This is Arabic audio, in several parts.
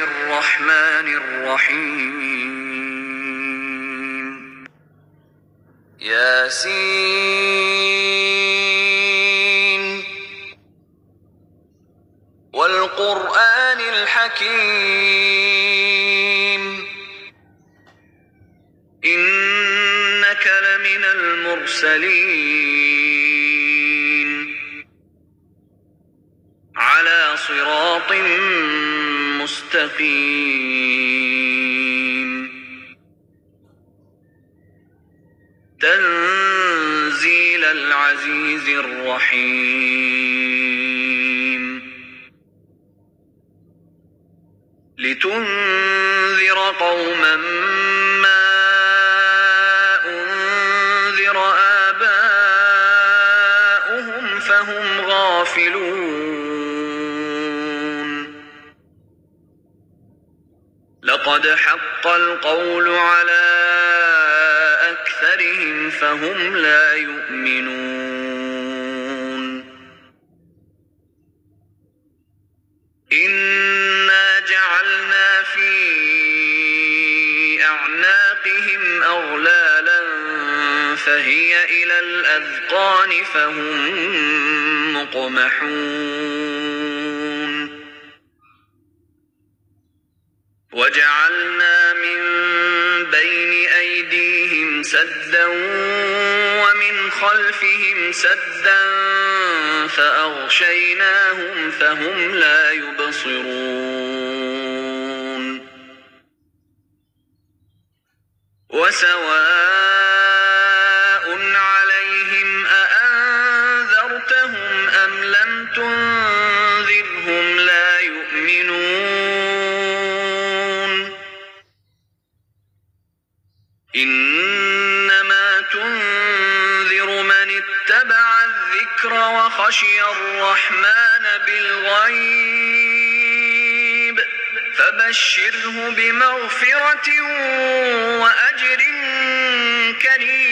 الرحمن الرحيم ياسين والقرآن الحكيم إنك لمن المرسلين على صراط مستقيم تنزيل العزيز الرحيم لتنذر قوما ما أنذر آباؤهم فهم غافلون لقد حق القول على أكثرهم فهم لا يؤمنون إنا جعلنا في أعناقهم أغلالا فهي إلى الأذقان فهم مقمحون وجعلنا من بين أيديهم سدا ومن خلفهم سدا فأغشيناهم فهم لا يبصرون وسواء عليهم أأنذرتهم أم لم تنذرهم لا يؤمنون إنما تنذر من اتبع الذكر وخشي الرحمن بالغيب فبشره بمغفرة وأجر كريم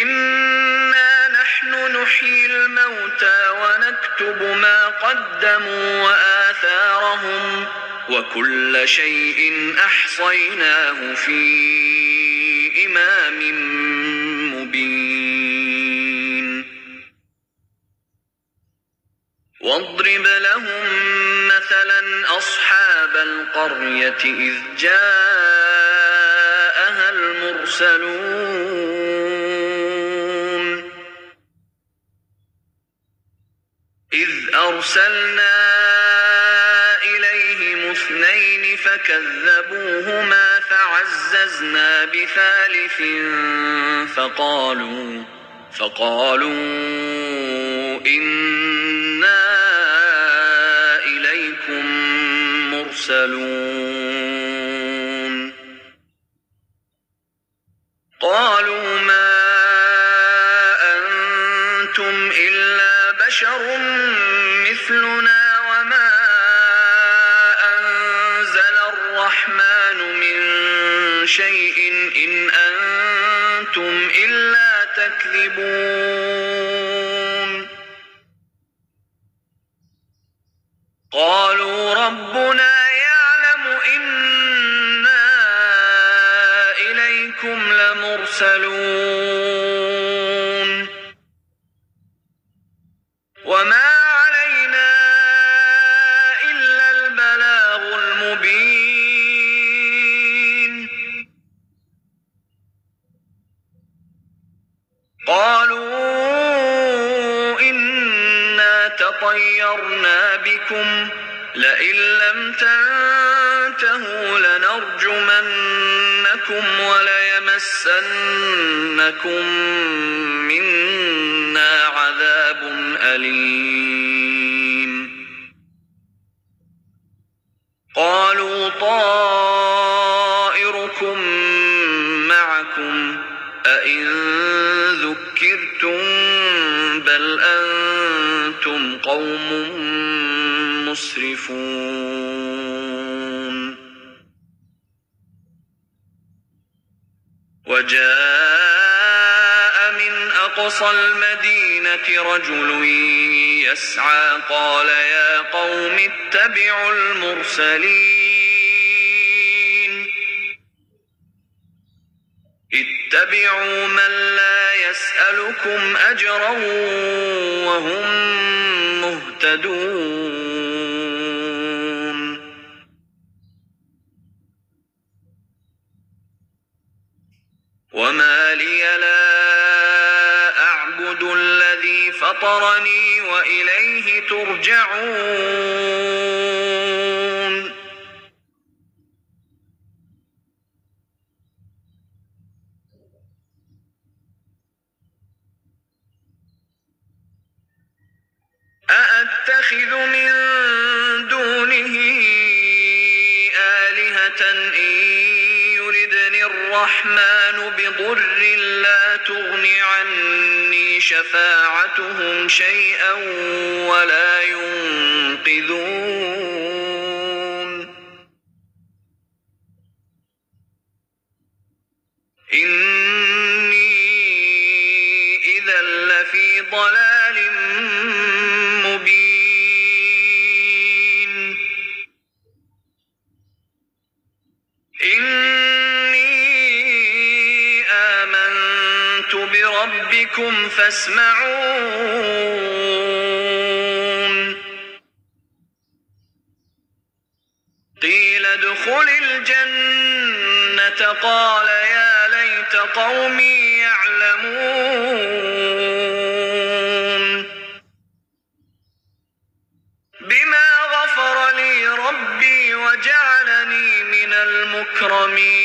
إنا نحن نحيي الموتى ونكتب ما قدموا وآثارهم وكل شيء أحصيناه في إمام مبين واضرب لهم مثلا أصحاب القرية إذ جاءها المرسلون إذ أرسلنا إليهم اثنين فكذبوهما فعززنا بثالث فقالوا إنا إليكم مرسلون قالوا ما أنتم إلا بشر مثلنا وما أنزل الرحمن من شيء إن أنتم إلا تكذبون قالوا ربنا يعلم إنا إليكم لمرسلون وما علينا إلا البلاغ المبين قالوا إنا تطيرنا بكم لئن لم تنتهوا لنرجمنكم وليمسنكم منا عذاب أليم قالوا طائركم معكم أئن ذكرتم بل أنتم قوم مسرفون وجاء من أقصى المدينة رجل يسعى قال يا قوم اتبعوا المرسلين اتبعوا من لا يسألكم أجرا وهم مهتدون وما لي لا أعبد الذي فطرني وإليه ترجعون أأتخذ من دونه آلهة إن يردني الرحمن بضر لا تغن عني شفاعتهم شيئا ولا ينقذون إني إذا لفي ضلال مبين إني آمنت بربكم فاسمعون قيل ادخل الجنة قال يا ليت قومي يعلمون بما غفر لي ربي وجعلني من المكرمين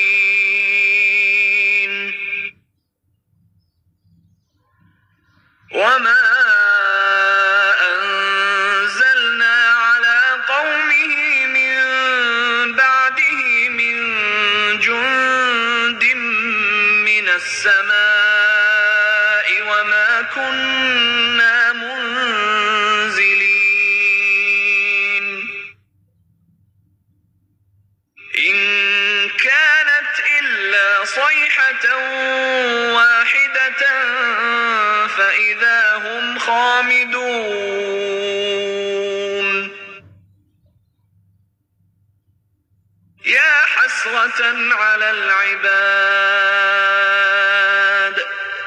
وما أنزلنا على قومه من بعده من جند من السماء وما كنا منزلين إن كانت إلا صيحة واحدة فإذا هم خامدون يا حسرة على العباد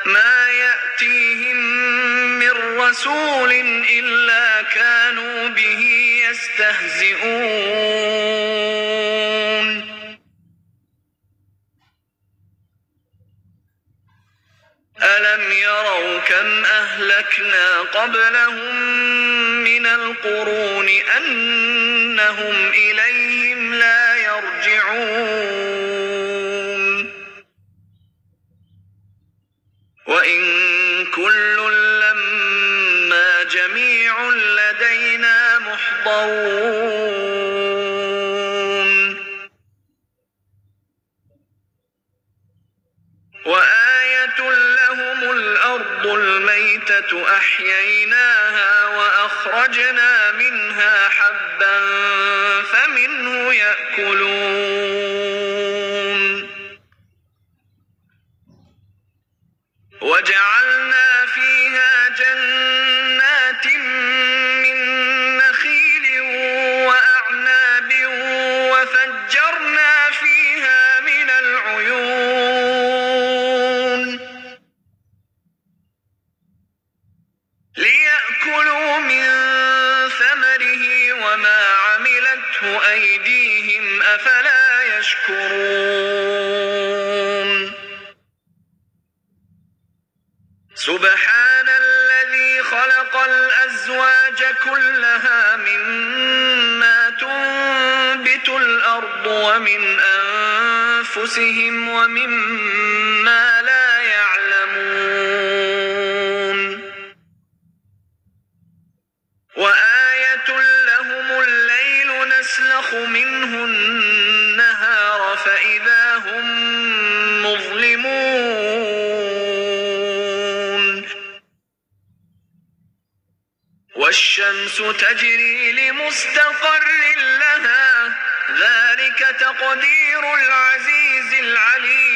ما يأتيهم من رسول إلا كانوا به يستهزئون ألم يروا كم أهلكنا قبلهم من القرون أنهم إليهم لا يرجعون وإن كل لما جميع لدينا محضرون وآية لهم الأرض الميتة أحييناها وأخرجنا منها حبا فمنه يأكلون وجعلنا فيها جنات من نخيل وأعناب وفجرنا فيها من العيون ليأكلوا من ثمره وما عملته أيديهم أفلا يشكرون سبحان الذي خلق الأزواج كلها مما تنبت الأرض ومن أنفسهم ومما لا يعلمون وآية لهم الليل نسلخ منه النهار فإذا هم مظلمون والشمس تجري لمستقر لها ذلك تقدير العزيز العليم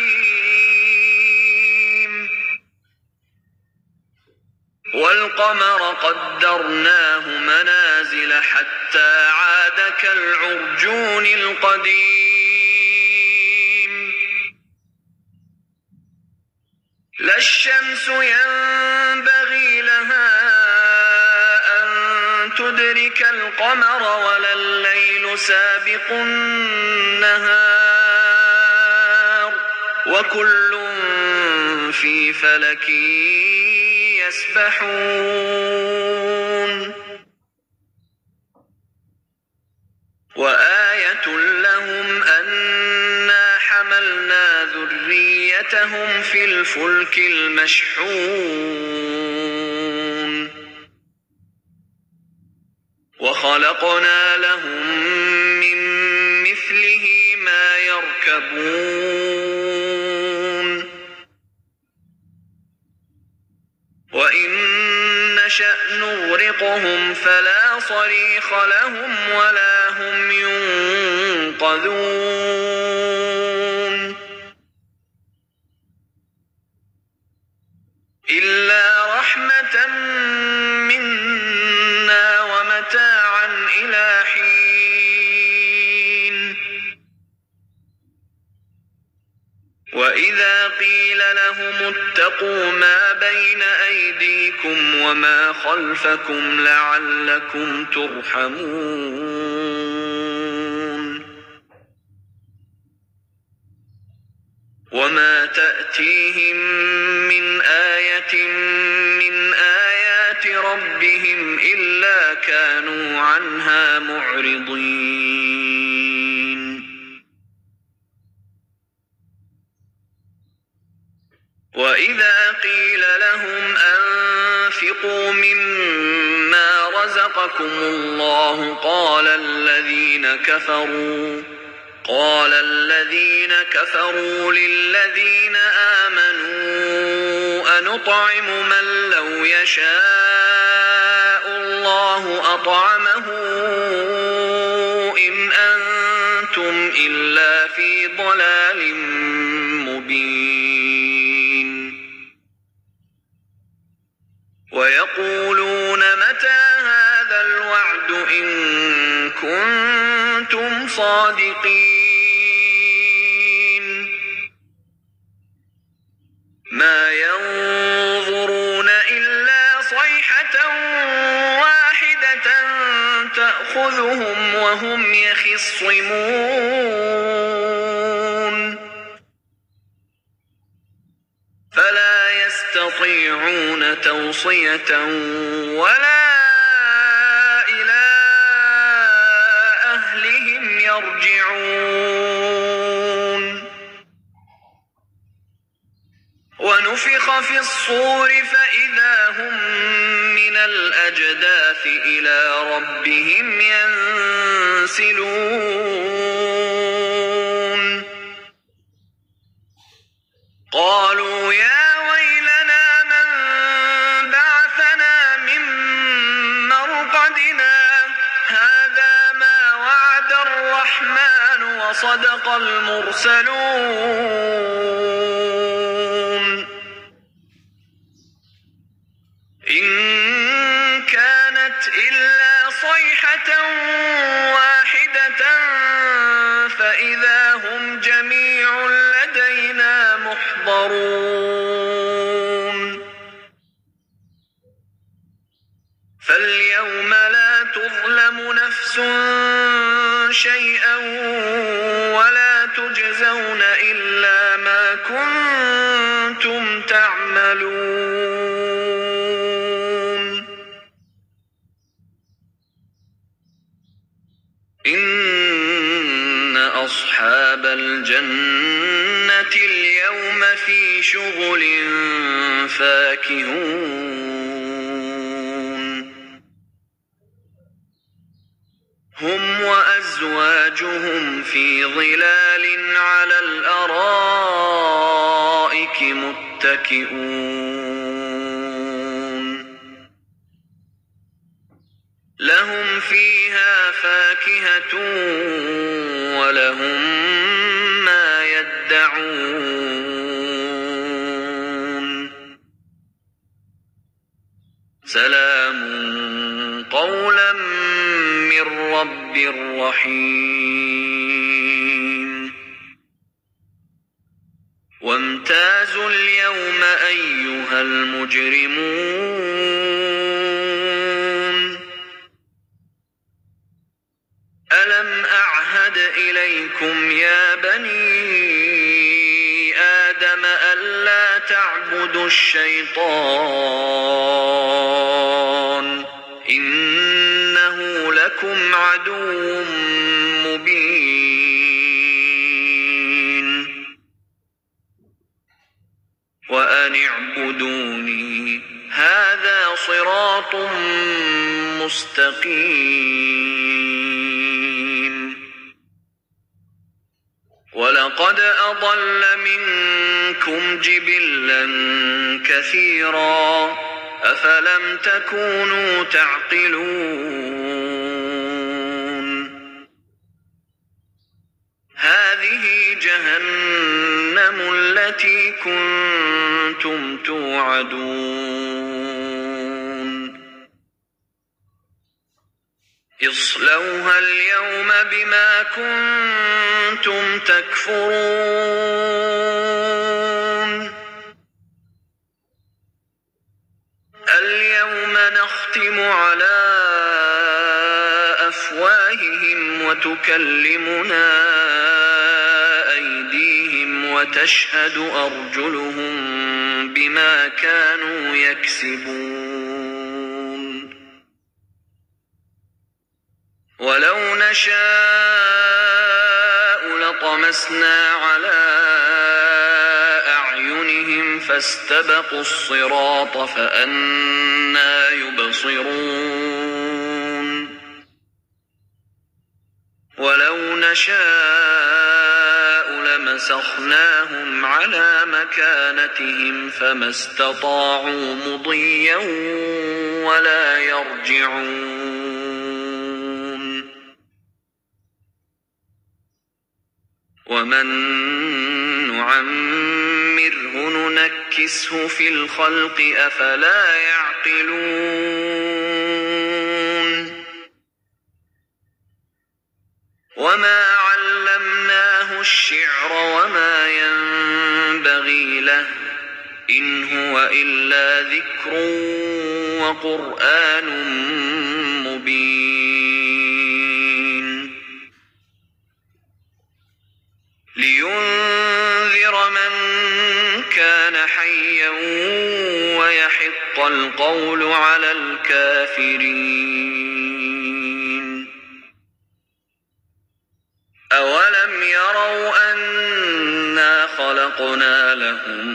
والقمر قدرناه منازل حتى عاد كالعرجون القديم لا الشمس ينبغي لها أن تدرك القمر ولا الليل سابق النهار وكل في فلك يسبحون وآية لهم أنا حملنا ذريتهم في الفلك المشحون وخلقنا لهم من مثله ما يركبون وإن نشأ نغرقهم فلا صريخ لهم ولا هم ينقذون إلا رحمة منا ومتاعا إلى حين وإذا قيل لهم اتقوا ما بين أيديكم وما خلفكم لعلكم ترحمون وما تأتيهم من آية من آيات ربهم إلا كانوا عنها معرضين وإذا قيل لهم أنفقوا مما رزقكم الله قال الذين كفروا للذين آمنوا أنطعم من لو يشاء الله أطعمه إن أنتم إلا في ضلال مبين ويقولون متى هذا الوعد إن كنتم صادقين ما ينظرون إلا صيحة واحدة تأخذهم وهم يخصمون فلا يستطيعون توصية ولا إلى أهلهم يرجعون ونفخ في الصور فإذا هم من الأجداث إلى ربهم ينسلون قالوا يا ويلنا من بعثنا من مرقدنا هذا ما وعد الرحمن وصدق المرسلون إن كانت إلا صيحة واحدة فإذا هم جميع لدينا محضرون فاليوم لا تظلم نفس شيئا ولا تجزون إلا ما كنتم تعملون إن أصحاب الجنة اليوم في شغل فاكهون هم وأزواجهم في ظلال على الأرائك متكئون لهم فيها فاكهة ولهم ما يدعون رب رحيم وامتازوا اليوم أيها المجرمون ألم أعهد إليكم يا بني آدم ألا تعبدوا الشيطان إنه لكم عدو مبين وأن اعبدوني هذا صراط مستقيم ولقد أضل منكم جبلا كثيرا أفلم تكونوا تعقلون هذه جهنم التي كنتم توعدون اصلوها اليوم بما كنتم تكفرون اليوم نختم على أفواههم وتكلمنا أيديهم وتشهد أرجلهم بما كانوا يكسبون ولو نشاء لطمسنا على أعينهم فاستبقوا الصراط فأنى يبصرون ولو نشاء لمسخناهم على مكانتهم فما استطاعوا مضيا ولا يرجعون ومن نعمره ننكسه في الخلق أفلا يعقلون وما علمناه الشعر وما ينبغي له إن هو إلا ذكر وقرآن مبين لينذر من كان حيا ويحق القول على الكافرين أولم يروا أنا خلقنا لهم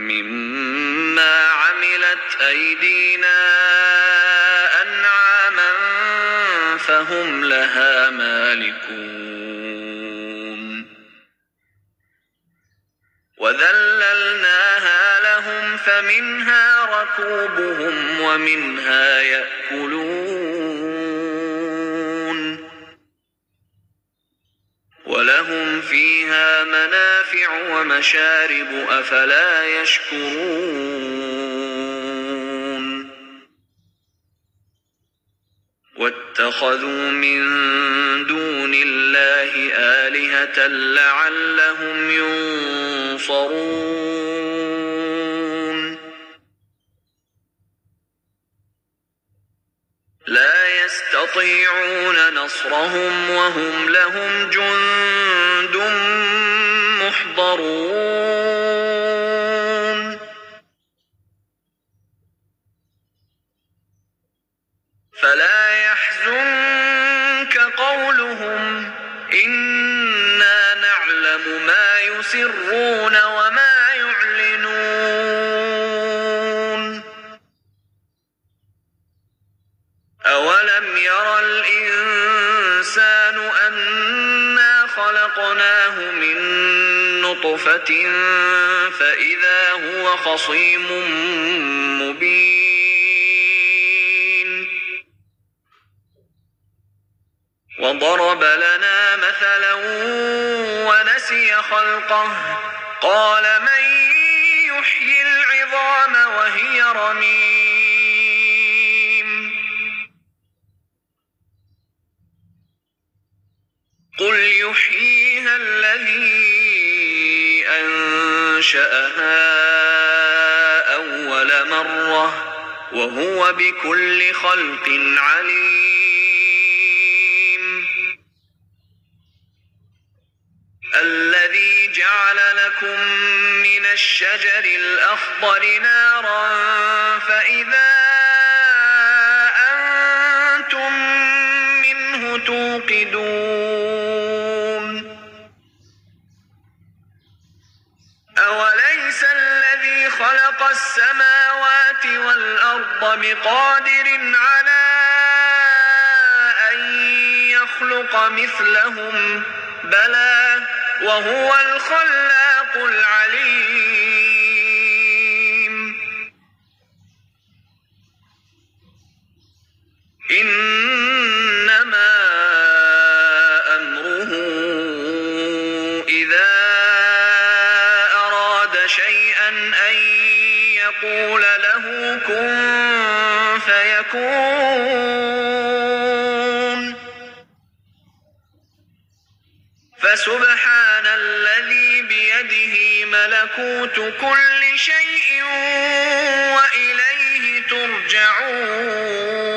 مما عملت أيدينا أنعاما فهم لها مالكون وذللناها لهم فمنها ركوبهم ومنها يأكلون ولهم فيها منافع ومشارب أفلا يشكرون واتخذوا من دون الله آلهة لعلهم ينصرون لا يستطيعون نصرهم وهم لهم جند محضرون فلا يحزنك قولهم إنا نعلم ما يسرون وما يعلنون أولم ير الإنسان أنا خلقناه من نطفة فإذا هو خصيم مبين وضرب لنا مثلا ونسي خلقه قال من يحيي العظام وهي رميم قل يحييها الذي أنشأها أول مرة وهو بكل خلق عليم. الذي جعل لكم من الشجر الأخضر نارا فإذا أنتم منه توقدون. أوليس الذي خلق السماوات والأرض بقادر على أن يخلق مثلهم؟ بلى وهو الخلاق العليم. إنما أمره إذا أراد شيئا أن يقول له كن فيكون. فسبحان الذي بيده ملكوت كل شيء وإليه ترجعون.